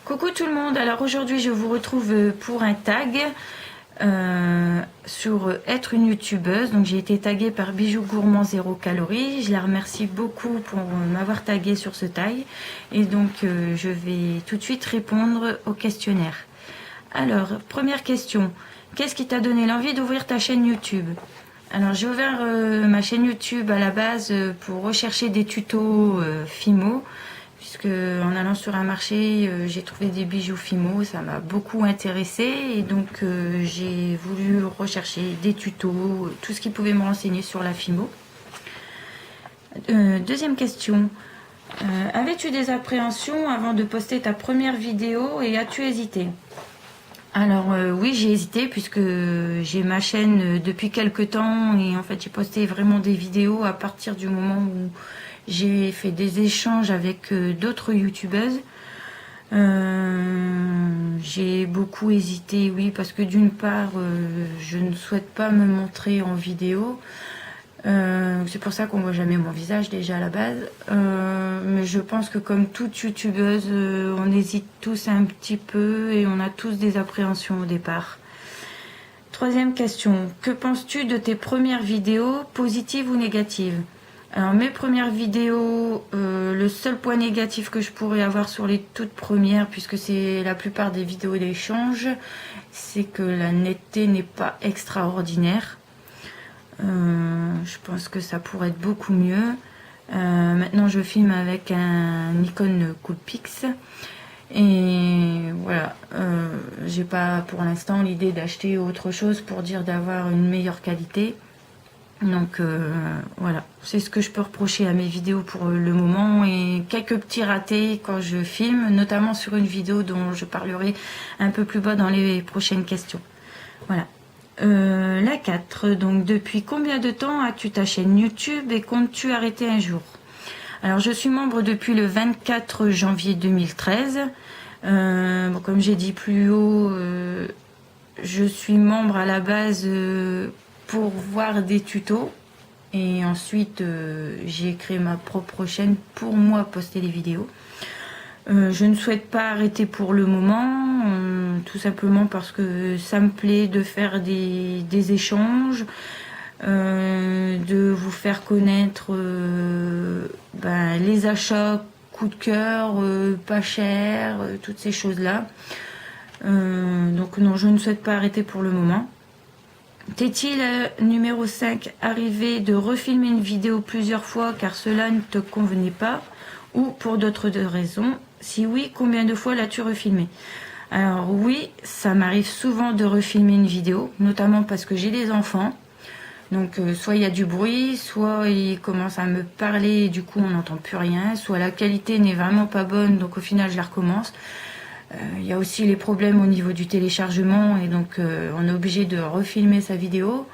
Coucou tout le monde, alors aujourd'hui je vous retrouve pour un tag sur être une youtubeuse. Donc j'ai été taguée par Bijoux Gourmand 0 calories. Je la remercie beaucoup pour m'avoir taguée sur ce tag. Et donc je vais tout de suite répondre au questionnaire. Alors, première question, qu'est-ce qui t'a donné l'envie d'ouvrir ta chaîne YouTube? Alors j'ai ouvert ma chaîne YouTube à la base pour rechercher des tutos Fimo, puisque en allant sur un marché j'ai trouvé des bijoux Fimo, ça m'a beaucoup intéressée et donc j'ai voulu rechercher des tutos, tout ce qui pouvait me renseigner sur la Fimo. Deuxième question, avais-tu des appréhensions avant de poster ta première vidéo et as-tu hésité? Alors oui, j'ai hésité puisque j'ai ma chaîne depuis quelques temps et en fait j'ai posté vraiment des vidéos à partir du moment où j'ai fait des échanges avec d'autres youtubeuses. J'ai beaucoup hésité, oui, parce que d'une part je ne souhaite pas me montrer en vidéo. C'est pour ça qu'on voit jamais mon visage déjà à la base, mais je pense que comme toute youtubeuse on hésite tous un petit peu et on a tous des appréhensions au départ. Troisième question, que penses-tu de tes premières vidéos, positives ou négatives? Alors mes premières vidéos, le seul point négatif que je pourrais avoir sur les toutes premières, puisque c'est la plupart des vidéos d'échange, c'est que la netteté n'est pas extraordinaire. Je pense que ça pourrait être beaucoup mieux. Maintenant je filme avec un Nikon Coolpix et voilà, j'ai pas pour l'instant l'idée d'acheter autre chose pour dire d'avoir une meilleure qualité. Donc voilà, c'est ce que je peux reprocher à mes vidéos pour le moment et quelques petits ratés quand je filme, notamment sur une vidéo dont je parlerai un peu plus bas dans les prochaines questions. Voilà. La 4, donc depuis combien de temps as-tu ta chaîne YouTube et comptes-tu arrêter un jour? Alors je suis membre depuis le 24 janvier 2013. Bon, comme j'ai dit plus haut, je suis membre à la base pour voir des tutos et ensuite j'ai créé ma propre chaîne pour moi poster les vidéos. Je ne souhaite pas arrêter pour le moment, tout simplement parce que ça me plaît de faire des échanges, de vous faire connaître les achats coup de cœur, pas cher, toutes ces choses-là. Donc non, je ne souhaite pas arrêter pour le moment. T'est-il, numéro 5, arrivé de refilmer une vidéo plusieurs fois car cela ne te convenait pas ou pour d'autres raisons? Si oui, combien de fois l'as-tu refilmé? Alors oui, ça m'arrive souvent de refilmer une vidéo, notamment parce que j'ai des enfants. Donc soit il y a du bruit, soit ils commencent à me parler et du coup on n'entend plus rien, soit la qualité n'est vraiment pas bonne, donc au final je la recommence. Il y a aussi les problèmes au niveau du téléchargement et donc on est obligé de refilmer sa vidéo.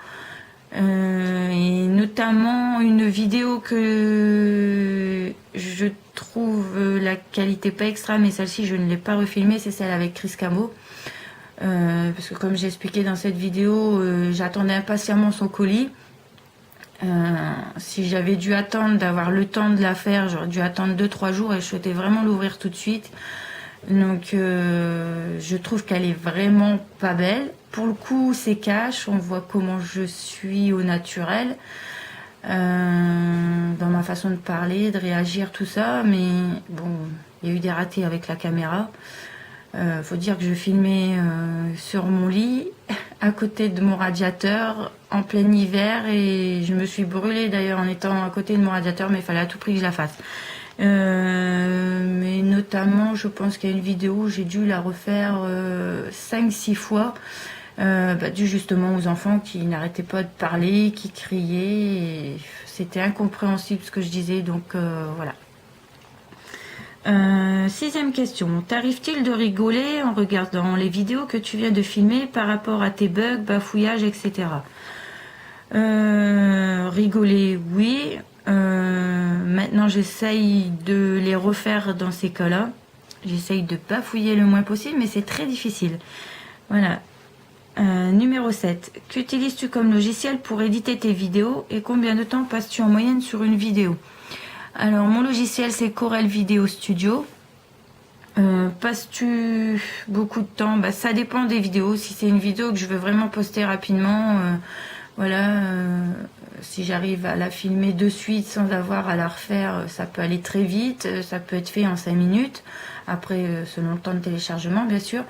Et notamment une vidéo que je trouve la qualité pas extra, mais celle-ci je ne l'ai pas refilmée, c'est celle avec Chris Camo. Parce que comme j'ai expliqué dans cette vidéo, j'attendais impatiemment son colis. Si j'avais dû attendre d'avoir le temps de la faire, j'aurais dû attendre 2-3 jours et je souhaitais vraiment l'ouvrir tout de suite. Donc je trouve qu'elle est vraiment pas belle. Pour le coup c'est cash, on voit comment je suis au naturel, dans ma façon de parler, de réagir, tout ça. Mais bon, il y a eu des ratés avec la caméra. Faut dire que je filmais sur mon lit, à côté de mon radiateur, en plein hiver, et je me suis brûlée d'ailleurs en étant à côté de mon radiateur, mais il fallait à tout prix que je la fasse. Mais notamment, je pense qu'il y a une vidéo où j'ai dû la refaire 5-6 fois, dû justement aux enfants qui n'arrêtaient pas de parler, qui criaient. C'était incompréhensible ce que je disais, donc voilà. Sixième question, t'arrive-t-il de rigoler en regardant les vidéos que tu viens de filmer par rapport à tes bugs, bafouillages, etc. Rigoler, oui. Maintenant j'essaye de les refaire dans ces cas-là. J'essaye de bafouiller le moins possible, mais c'est très difficile. Voilà. Numéro 7. Qu'utilises-tu comme logiciel pour éditer tes vidéos et combien de temps passes-tu en moyenne sur une vidéo? Alors mon logiciel c'est Corel Video Studio. Passes-tu beaucoup de temps? Bah, ça dépend des vidéos. Si c'est une vidéo que je veux vraiment poster rapidement, voilà, si j'arrive à la filmer de suite sans avoir à la refaire, ça peut aller très vite. Ça peut être fait en 5 minutes. Après, selon le temps de téléchargement, bien sûr.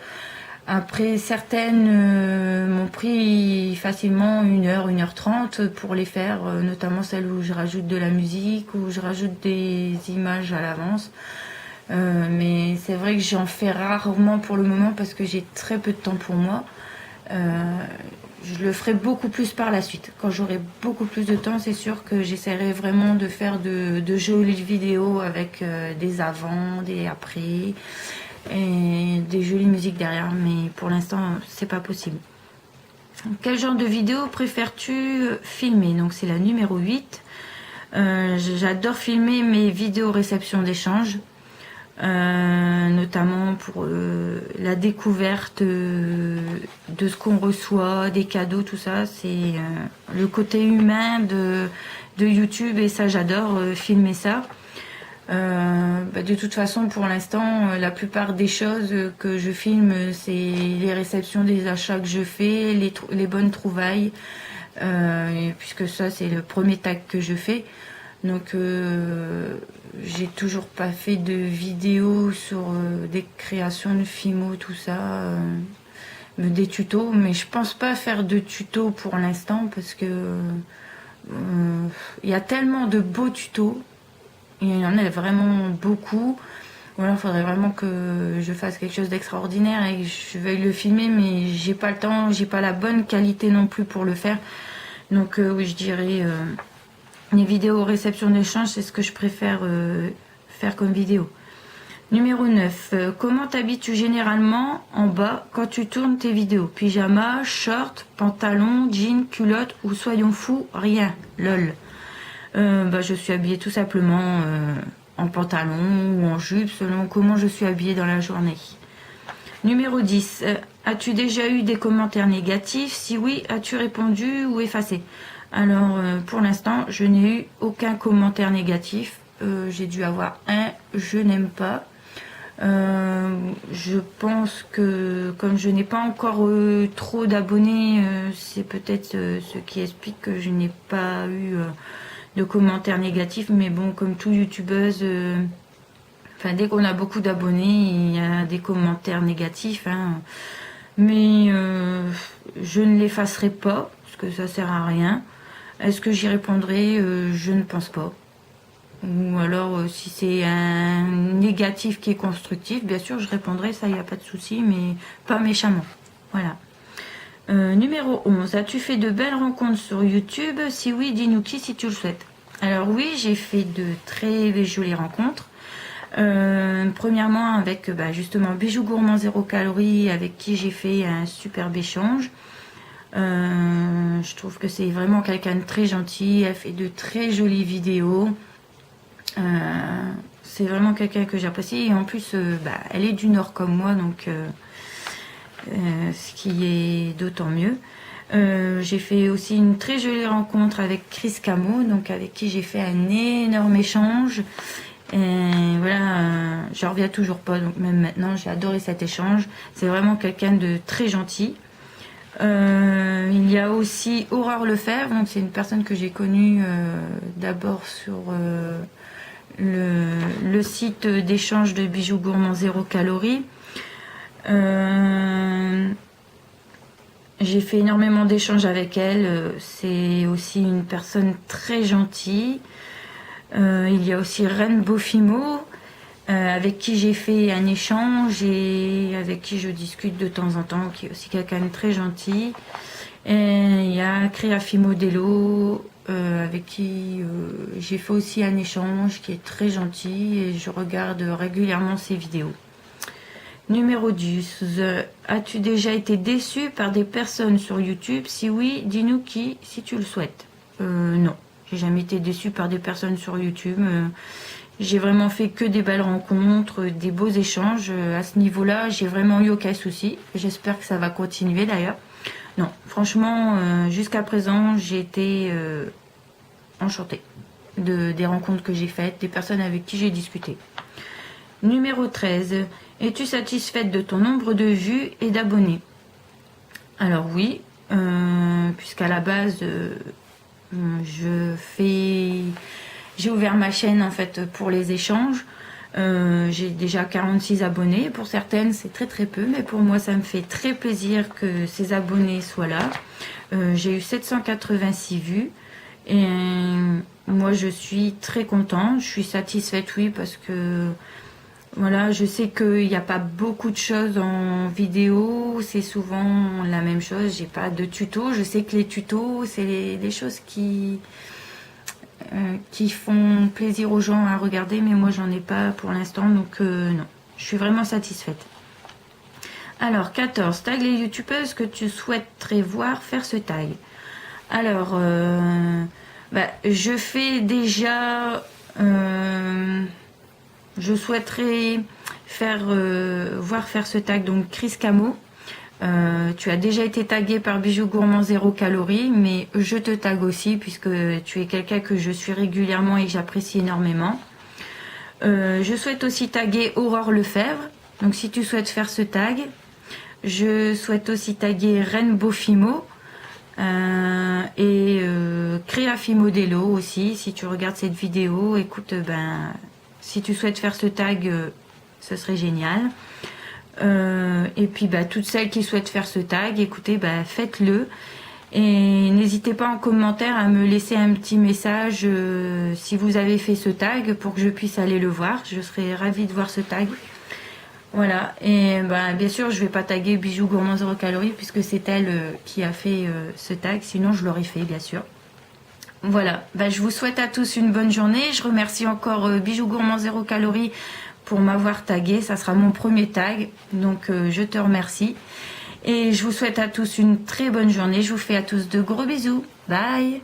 Après, certaines m'ont pris facilement 1 heure, 1 h 30 pour les faire, notamment celles où je rajoute de la musique, où je rajoute des images à l'avance. Mais c'est vrai que j'en fais rarement pour le moment parce que j'ai très peu de temps pour moi. Je le ferai beaucoup plus par la suite. Quand j'aurai beaucoup plus de temps, c'est sûr que j'essaierai vraiment de faire de jolies vidéos avec des avant, des après et des jolies musiques derrière. Mais pour l'instant, c'est pas possible. Quel genre de vidéo préfères-tu filmer? Donc c'est la numéro 8. J'adore filmer mes vidéos réception d'échange. Notamment pour la découverte de ce qu'on reçoit, des cadeaux, tout ça. C'est le côté humain de YouTube et ça, j'adore filmer ça. De toute façon, pour l'instant, la plupart des choses que je filme, c'est les réceptions des achats que je fais, les bonnes trouvailles, puisque ça, c'est le premier tag que je fais. Donc j'ai toujours pas fait de vidéo sur des créations de Fimo, tout ça, des tutos, mais je pense pas faire de tutos pour l'instant parce que il y a tellement de beaux tutos, il y en a vraiment beaucoup. Voilà, il faudrait vraiment que je fasse quelque chose d'extraordinaire et que je veuille le filmer, mais j'ai pas le temps, j'ai pas la bonne qualité non plus pour le faire. Donc oui, je dirais les vidéos réception d'échange, c'est ce que je préfère faire comme vidéo. Numéro 9. Comment t'habilles-tu généralement en bas quand tu tournes tes vidéos? Pyjama, short, pantalon, jean, culotte ou soyons fous, rien. Lol. Je suis habillée tout simplement en pantalon ou en jupe selon comment je suis habillée dans la journée. Numéro 10. As-tu déjà eu des commentaires négatifs? Si oui, as-tu répondu ou effacé? Alors, pour l'instant, je n'ai eu aucun commentaire négatif. J'ai dû avoir un « je n'aime pas ». Je pense que comme je n'ai pas encore trop d'abonnés, c'est peut-être ce qui explique que je n'ai pas eu de commentaires négatifs. Mais bon, comme tout youtubeuse, dès qu'on a beaucoup d'abonnés, il y a des commentaires négatifs. Hein. Mais je ne l'effacerai pas, parce que ça sert à rien. Est-ce que j'y répondrai? Je ne pense pas. Ou alors, si c'est un négatif qui est constructif, bien sûr, je répondrai, ça, il n'y a pas de souci, mais pas méchamment. Voilà. Numéro 11. As-tu fait de belles rencontres sur YouTube? Si oui, dis-nous qui si tu le souhaites. Alors oui, j'ai fait de très jolies rencontres. Premièrement, avec justement Bijoux Gourmand 0 calories, avec qui j'ai fait un superbe échange. Je trouve que c'est vraiment quelqu'un de très gentil. Elle fait de très jolies vidéos. C'est vraiment quelqu'un que j'apprécie. Et en plus, elle est du Nord comme moi, donc ce qui est d'autant mieux. J'ai fait aussi une très jolie rencontre avec Chris Camo, donc avec qui j'ai fait un énorme échange. Et voilà, je reviens toujours pas, donc même maintenant, j'ai adoré cet échange. C'est vraiment quelqu'un de très gentil. Il y a aussi Aurore Lefebvre, donc c'est une personne que j'ai connue d'abord sur le site d'échange de Bijoux Gourmand 0 calories. J'ai fait énormément d'échanges avec elle. C'est aussi une personne très gentille. Il y a aussi Rainbow Fimo, avec qui j'ai fait un échange et avec qui je discute de temps en temps, qui est aussi quelqu'un de très gentil. Et il y a Créafi Modelo, avec qui j'ai fait aussi un échange, qui est très gentil et je regarde régulièrement ses vidéos. Numéro 10. As-tu déjà été déçu par des personnes sur YouTube? Si oui, dis-nous qui, si tu le souhaites. Non. J'ai jamais été déçue par des personnes sur YouTube. J'ai vraiment fait que des belles rencontres, des beaux échanges. À ce niveau-là, j'ai vraiment eu aucun souci. J'espère que ça va continuer d'ailleurs. Non, franchement, jusqu'à présent, j'ai été enchantée des rencontres que j'ai faites, des personnes avec qui j'ai discuté. Numéro 13. Es-tu satisfaite de ton nombre de vues et d'abonnés? Alors oui, puisqu'à la base, j'ai ouvert ma chaîne en fait pour les échanges. J'ai déjà 46 abonnés. Pour certaines, c'est très très peu, mais pour moi, ça me fait très plaisir que ces abonnés soient là. J'ai eu 786 vues et moi, je suis très contente. Je suis satisfaite, oui, parce que voilà, je sais qu'il n'y a pas beaucoup de choses en vidéo. C'est souvent la même chose. J'ai pas de tuto. Je sais que les tutos, c'est des choses qui font plaisir aux gens à regarder, mais moi j'en ai pas pour l'instant, donc non, je suis vraiment satisfaite. Alors 14, tag les youtubeuses que tu souhaiterais voir faire ce tag. Alors je fais déjà je souhaiterais voir faire ce tag, donc Chris Camo. Tu as déjà été tagué par Bijoux Gourmand 0 calories, mais je te tag aussi puisque tu es quelqu'un que je suis régulièrement et que j'apprécie énormément. Je souhaite aussi taguer Aurore Lefebvre, donc si tu souhaites faire ce tag. Je souhaite aussi taguer Rainbow Fimo et Créafi Modelo aussi. Si tu regardes cette vidéo, écoute, si tu souhaites faire ce tag, ce serait génial. Et puis toutes celles qui souhaitent faire ce tag, écoutez, faites-le et n'hésitez pas en commentaire à me laisser un petit message si vous avez fait ce tag pour que je puisse aller le voir. Je serais ravie de voir ce tag. Voilà, et bien sûr je vais pas taguer Bijoux Gourmand 0 calories puisque c'est elle qui a fait ce tag, sinon je l'aurais fait bien sûr. Voilà, je vous souhaite à tous une bonne journée. Je remercie encore Bijoux Gourmand 0 calories pour m'avoir tagué. Ça sera mon premier tag, donc je te remercie. Et je vous souhaite à tous une très bonne journée. Je vous fais à tous de gros bisous. Bye!